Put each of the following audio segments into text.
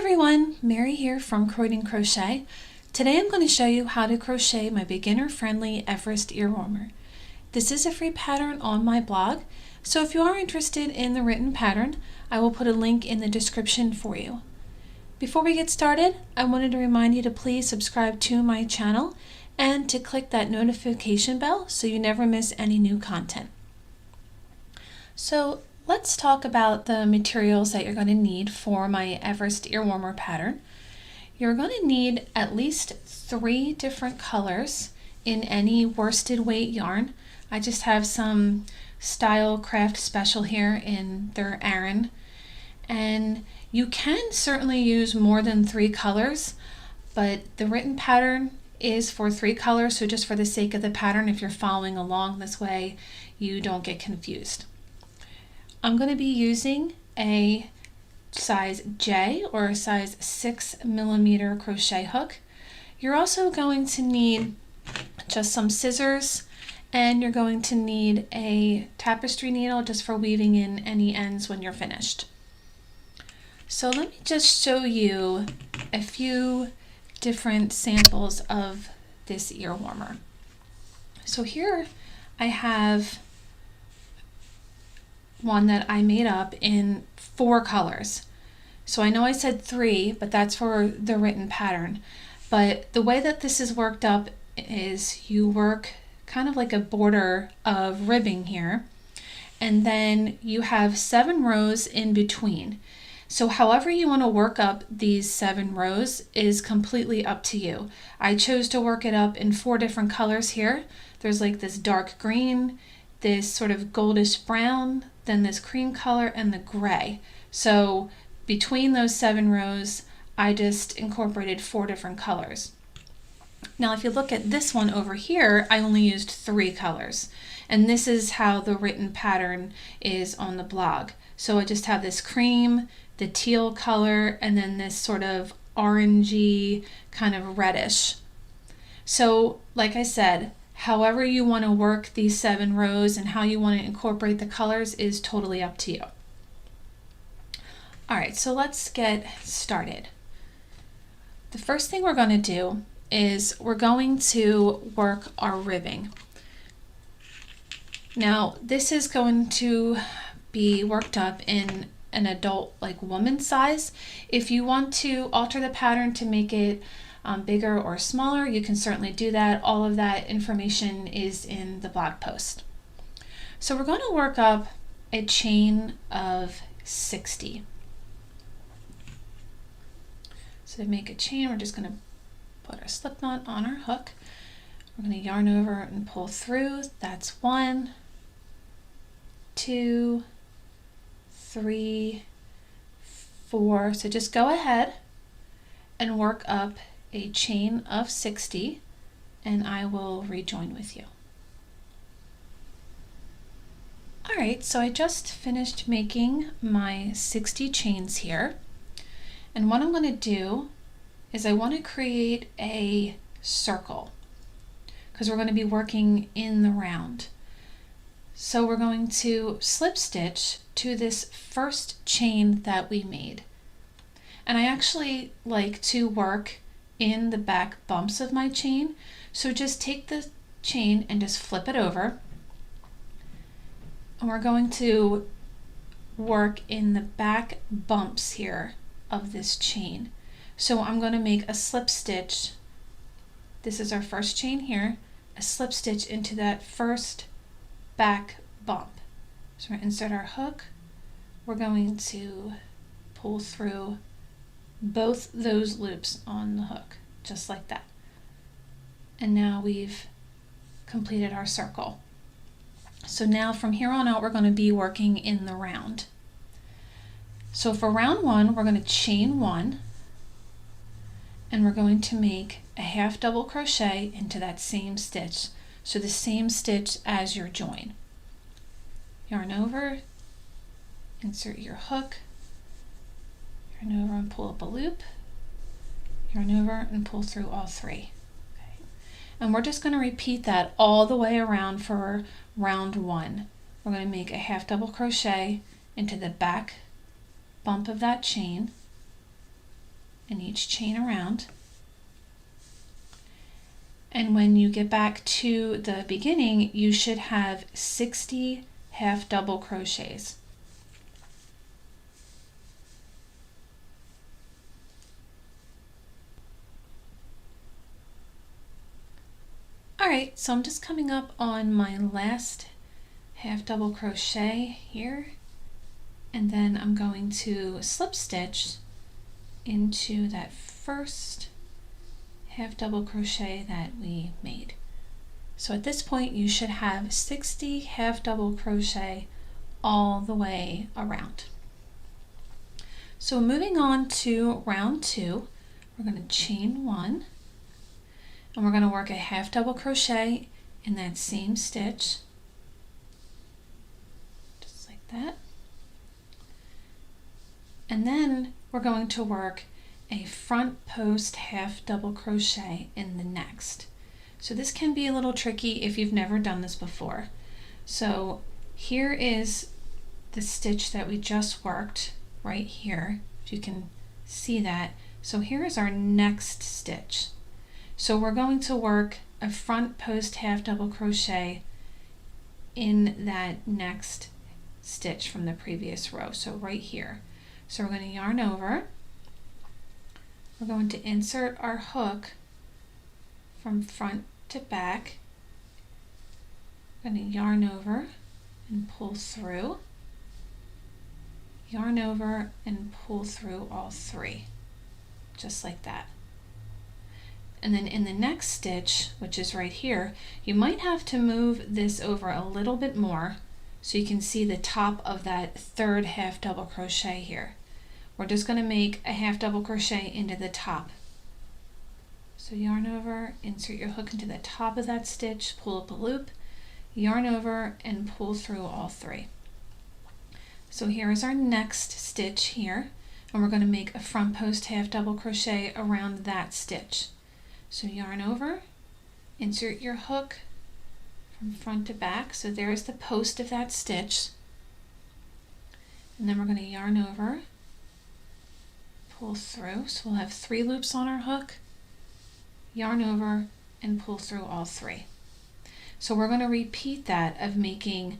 everyone, Mary here from Crocheting Crochet. Today I'm going to show you how to crochet my beginner-friendly Everest earwarmer. This is a free pattern on my blog, so if you are interested in the written pattern, I will put a link in the description for you. Before we get started, I wanted to remind you to please subscribe to my channel and to click that notification bell so you never miss any new content. So let's talk about the materials that you're going to need for my Everest earwarmer pattern. You're going to need at least 3 different colors in any worsted weight yarn. I just have some Style Craft Special here in their Aran, and you can certainly use more than 3 colors, but the written pattern is for 3 colors, so just for the sake of the pattern, if you're following along this way, you don't get confused. I'm going to be using a size J or a size 6mm crochet hook. You're also going to need just some scissors, and you're going to need a tapestry needle just for weaving in any ends when you're finished. So let me just show you a few different samples of this earwarmer. So here I have one that I made up in 4 colors. So I know I said 3, but that's for the written pattern. But the way that this is worked up is you work kind of like a border of ribbing here, and then you have 7 rows in between. So however you want to work up these 7 rows is completely up to you. I chose to work it up in 4 different colors here. There's like this dark green, this sort of goldish brown, then this cream color, and the gray. So between those 7 rows, I just incorporated 4 different colors. Now if you look at this one over here, I only used 3 colors. And this is how the written pattern is on the blog. So I just have this cream, the teal color, and then this sort of orangey kind of reddish. So like I said, however you want to work these 7 rows and how you want to incorporate the colors is totally up to you. Alright, so let's get started. The first thing we're going to do is we're going to work our ribbing. Now this is going to be worked up in an adult, like woman size. If you want to alter the pattern to make it bigger or smaller, you can certainly do that. All of that information is in the blog post. So we're going to work up a chain of 60. So to make a chain, we're just going to put our slip knot on our hook. We're going to yarn over and pull through. That's 1, 2, 3, 4. So just go ahead and work up a chain of 60, and I will rejoin with you. Alright, so I just finished making my 60 chains here, and what I'm going to do is I want to create a circle because we're going to be working in the round. So we're going to slip stitch to this first chain that we made, and I actually like to work in the back bumps of my chain. So just take the chain and just flip it over, and we're going to work in the back bumps here of this chain. So I'm going to make a slip stitch. This is our first chain here, a slip stitch into that first back bump. So we're going to insert our hook. We're going to pull through both those loops on the hook, just like that. And now we've completed our circle. So now from here on out, we're going to be working in the round. So for round 1, we're going to chain 1, and we're going to make a half double crochet into that same stitch. So the same stitch as your join. Yarn over, insert your hook, yarn over and pull up a loop, yarn over and pull through all 3. Okay. And we're just going to repeat that all the way around for round 1. We're going to make a half double crochet into the back bump of that chain, in each chain around. And when you get back to the beginning, you should have 60 half double crochets. Alright, so I'm just coming up on my last half double crochet here, and then I'm going to slip stitch into that first half double crochet that we made. So at this point you should have 60 half double crochet all the way around. So moving on to round 2, we're going to chain 1, and we're going to work a half double crochet in that same stitch, just like that. And then we're going to work a front post half double crochet in the next. So this can be a little tricky if you've never done this before. So here is the stitch that we just worked right here, if you can see that. So here is our next stitch. So we're going to work a front post half double crochet in that next stitch from the previous row, so right here. So we're going to yarn over, we're going to insert our hook from front to back, we're going to yarn over and pull through, yarn over and pull through all 3, just like that. And then in the next stitch, which is right here, you might have to move this over a little bit more so you can see the top of that third half double crochet here. We're just going to make a half double crochet into the top. So yarn over, insert your hook into the top of that stitch, pull up a loop, yarn over and pull through all 3. So here is our next stitch here, and we're going to make a front post half double crochet around that stitch. So yarn over, insert your hook from front to back, so there's the post of that stitch, and then we're going to yarn over, pull through, so we'll have 3 loops on our hook, yarn over and pull through all 3. So we're going to repeat that of making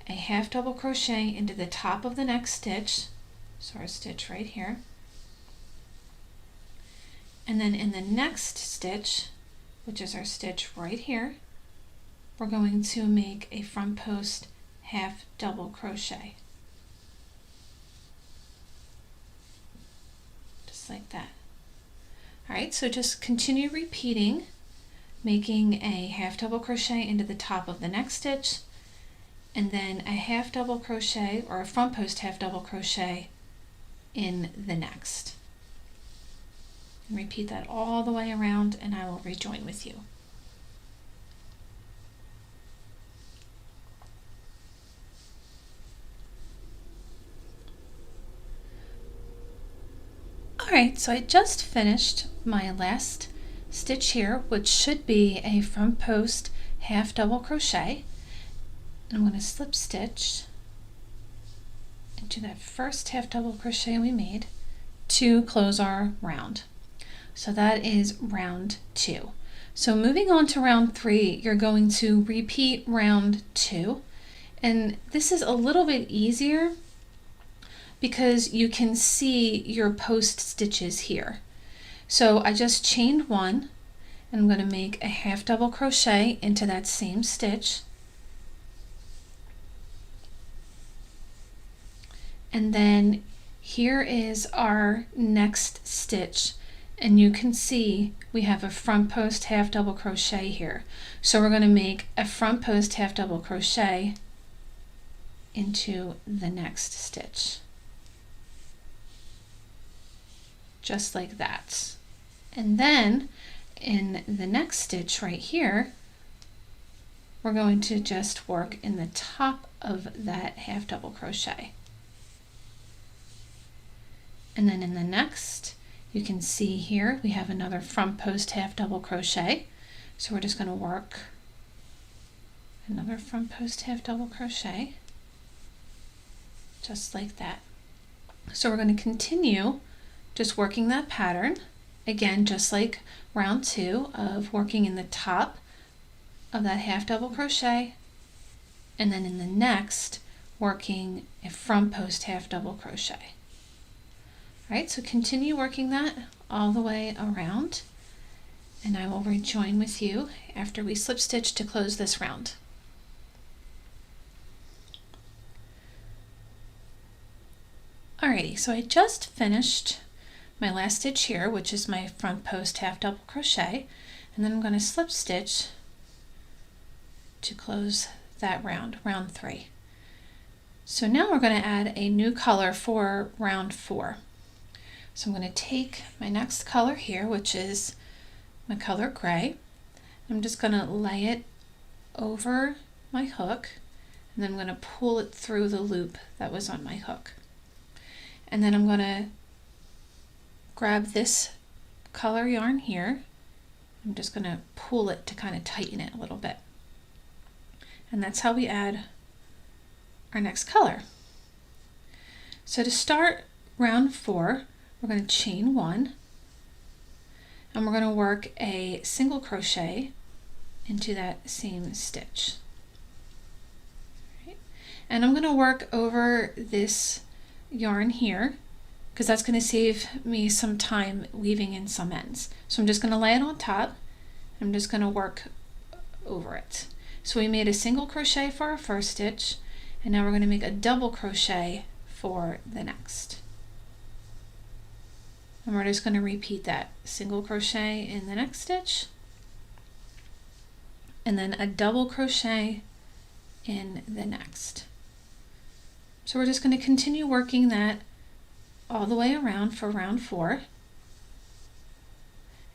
a half double crochet into the top of the next stitch, so our stitch right here, and then in the next stitch, which is our stitch right here, we're going to make a front post half double crochet, just like that. Alright, so just continue repeating, making a half double crochet into the top of the next stitch, and then a half double crochet or a front post half double crochet in the next. And repeat that all the way around, and I will rejoin with you. Alright, so I just finished my last stitch here, which should be a front post half double crochet. And I'm going to slip stitch into that first half double crochet we made to close our round. So that is round 2. So moving on to round 3, you're going to repeat round 2, and this is a little bit easier because you can see your post stitches here. So I just chained 1, and I'm going to make a half double crochet into that same stitch, and then here is our next stitch. And you can see we have a front post half double crochet here. So we're going to make a front post half double crochet into the next stitch. Just like that. And then in the next stitch right here, we're going to just work in the top of that half double crochet. And then in the next, you can see here we have another front post half double crochet. So we're just going to work another front post half double crochet, just like that. So we're going to continue just working that pattern. Again, just like round 2 of working in the top of that half double crochet, and then in the next working a front post half double crochet. All right, so continue working that all the way around, and I will rejoin with you after we slip stitch to close this round. Alrighty, so I just finished my last stitch here, which is my front post half double crochet, and then I'm going to slip stitch to close that round, round 3. So now we're going to add a new color for round 4. So I'm going to take my next color here, which is my color gray. I'm just going to lay it over my hook, and then I'm going to pull it through the loop that was on my hook. And then I'm going to grab this color yarn here. I'm just going to pull it to kind of tighten it a little bit. And that's how we add our next color. So to start round 4, we're going to chain 1, and we're going to work a single crochet into that same stitch. Right. And I'm going to work over this yarn here because that's going to save me some time weaving in some ends. So I'm just going to lay it on top. I'm just going to work over it. So we made a single crochet for our first stitch, and now we're going to make a double crochet for the next. And we're just going to repeat that single crochet in the next stitch, and then a double crochet in the next. So we're just going to continue working that all the way around for round 4,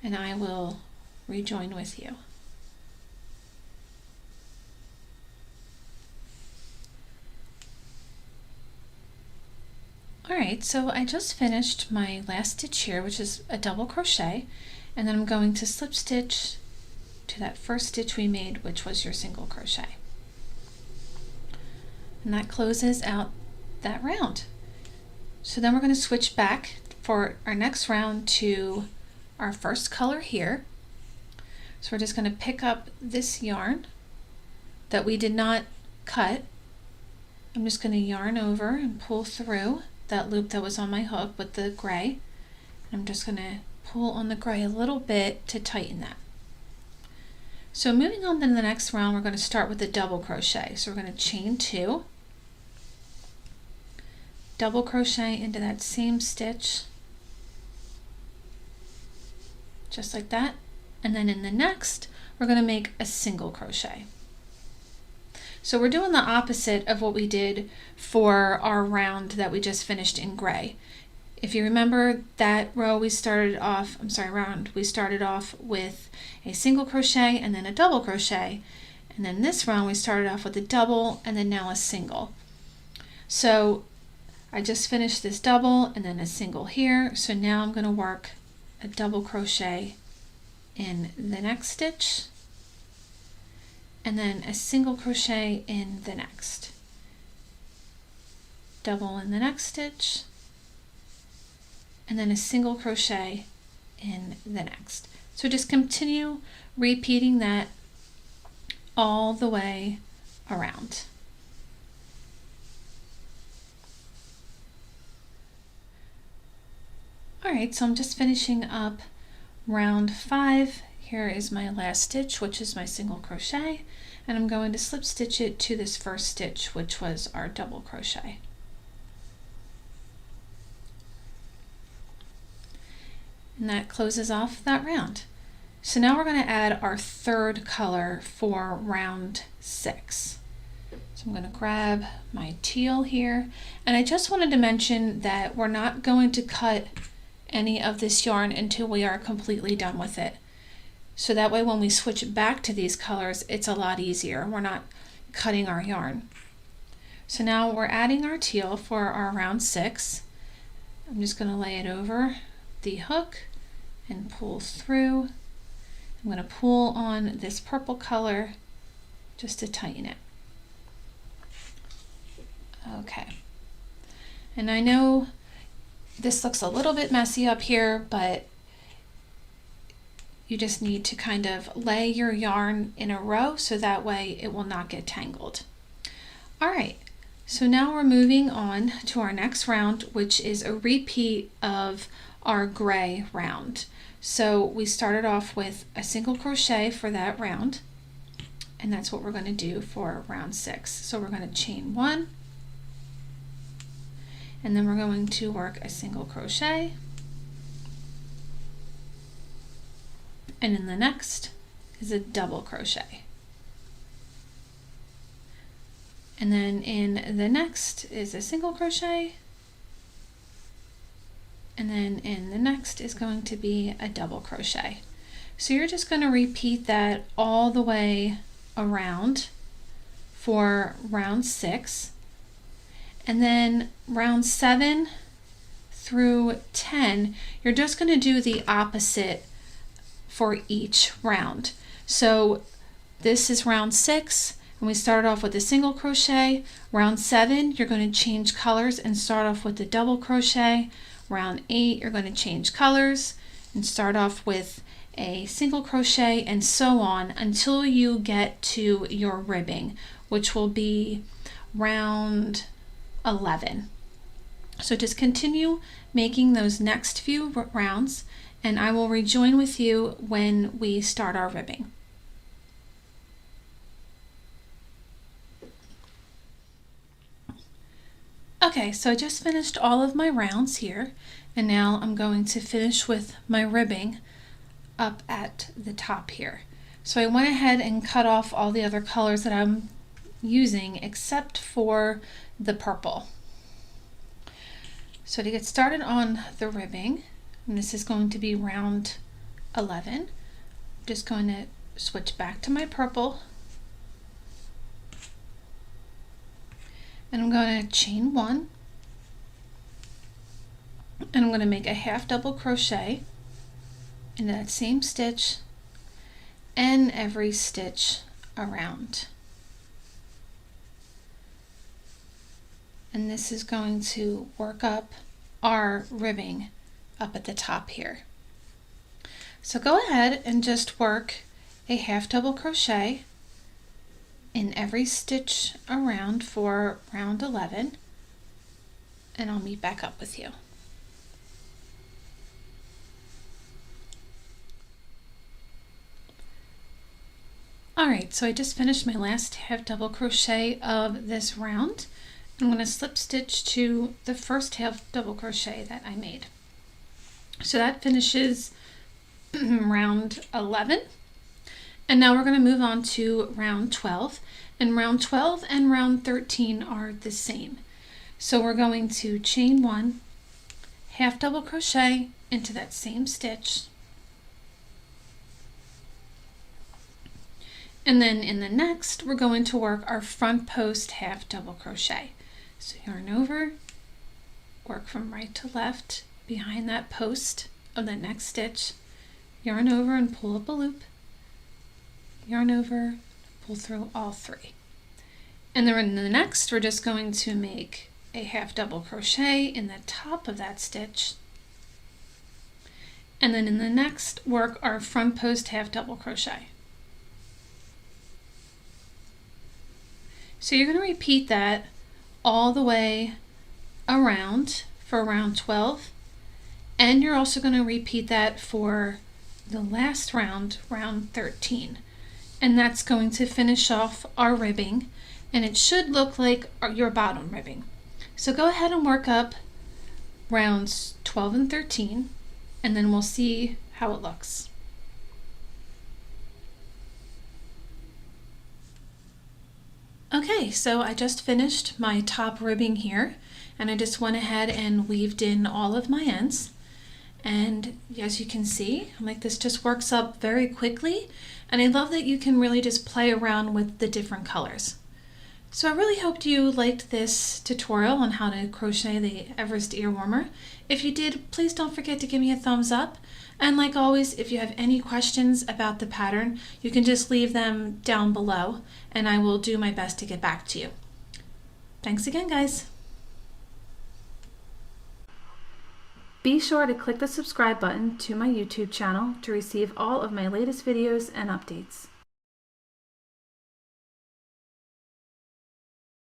and I will rejoin with you. Alright, so I just finished my last stitch here, which is a double crochet, and then I'm going to slip stitch to that first stitch we made, which was your single crochet. And that closes out that round. So then we're going to switch back for our next round to our first color here. So we're just going to pick up this yarn that we did not cut. I'm just going to yarn over and pull through that loop that was on my hook with the gray. I'm just going to pull on the gray a little bit to tighten that. So moving on to the next round, we're going to start with a double crochet. So we're going to chain 2, double crochet into that same stitch, just like that, and then in the next we're going to make a single crochet. So we're doing the opposite of what we did for our round that we just finished in gray. If you remember that row we started off, round, we started off with a single crochet and then a double crochet, and then this round we started off with a double and then now a single. So I just finished this double and then a single here, so now I'm going to work a double crochet in the next stitch and then a single crochet in the next, double in the next stitch, and then a single crochet in the next. So just continue repeating that all the way around. Alright, so I'm just finishing up round 5. Here is my last stitch, which is my single crochet, and I'm going to slip stitch it to this first stitch, which was our double crochet. And that closes off that round. So now we're going to add our third color for round 6. So I'm going to grab my teal here, and I just wanted to mention that we're not going to cut any of this yarn until we are completely done with it. So that way when we switch back to these colors, it's a lot easier. We're not cutting our yarn. So now we're adding our teal for our round 6. I'm just going to lay it over the hook and pull through. I'm going to pull on this purple color just to tighten it. Okay. And I know This looks a little bit messy up here, but you just need to kind of lay your yarn in a row so that way it will not get tangled. All right, so now we're moving on to our next round, which is a repeat of our gray round. So we started off with a single crochet for that round, and that's what we're going to do for round 6. So we're going to chain 1, and then we're going to work a single crochet, and in the next is a double crochet, and then in the next is a single crochet, and then in the next is going to be a double crochet. So you're just going to repeat that all the way around for round 6, and then round 7 through 10 you're just going to do the opposite for each round. So this is round 6, and we started off with a single crochet. Round 7 you're going to change colors and start off with the double crochet. Round 8 you're going to change colors and start off with a single crochet, and so on until you get to your ribbing, which will be round 11. So just continue making those next few rounds, and I will rejoin with you when we start our ribbing. Okay, so I just finished all of my rounds here, and now I'm going to finish with my ribbing up at the top here. So I went ahead and cut off all the other colors that I'm using except for the purple. So to get started on the ribbing, and this is going to be round 11, I'm just going to switch back to my purple, and I'm going to chain 1, and I'm going to make a half double crochet in that same stitch and every stitch around. And this is going to work up our ribbing up at the top here. So go ahead and just work a half double crochet in every stitch around for round 11, and I'll meet back up with you. Alright, so I just finished my last half double crochet of this round. I'm going to slip stitch to the first half double crochet that I made. So that finishes round 11. And now we're going to move on to round 12. And round 12 and round 13 are the same. So we're going to chain 1, half double crochet into that same stitch. And then in the next, we're going to work our front post half double crochet. So yarn over, work from right to left behind that post of the next stitch, yarn over and pull up a loop, yarn over, pull through all 3. And then in the next, we're just going to make a half double crochet in the top of that stitch. And then in the next, work our front post half double crochet. So you're going to repeat that all the way around for round 12, and you're also going to repeat that for the last round, round 13, and that's going to finish off our ribbing, and it should look like your bottom ribbing. So go ahead and work up rounds 12 and 13, and then we'll see how it looks. Okay, so I just finished my top ribbing here, and I just went ahead and weaved in all of my ends. And as you can see, like, this just works up very quickly, and I love that you can really just play around with the different colors. So I really hoped you liked this tutorial on how to crochet the Everest earwarmer. If you did, please don't forget to give me a thumbs up. And like always, if you have any questions about the pattern, you can just leave them down below, and I will do my best to get back to you. Thanks again, guys. Be sure to click the subscribe button to my YouTube channel to receive all of my latest videos and updates.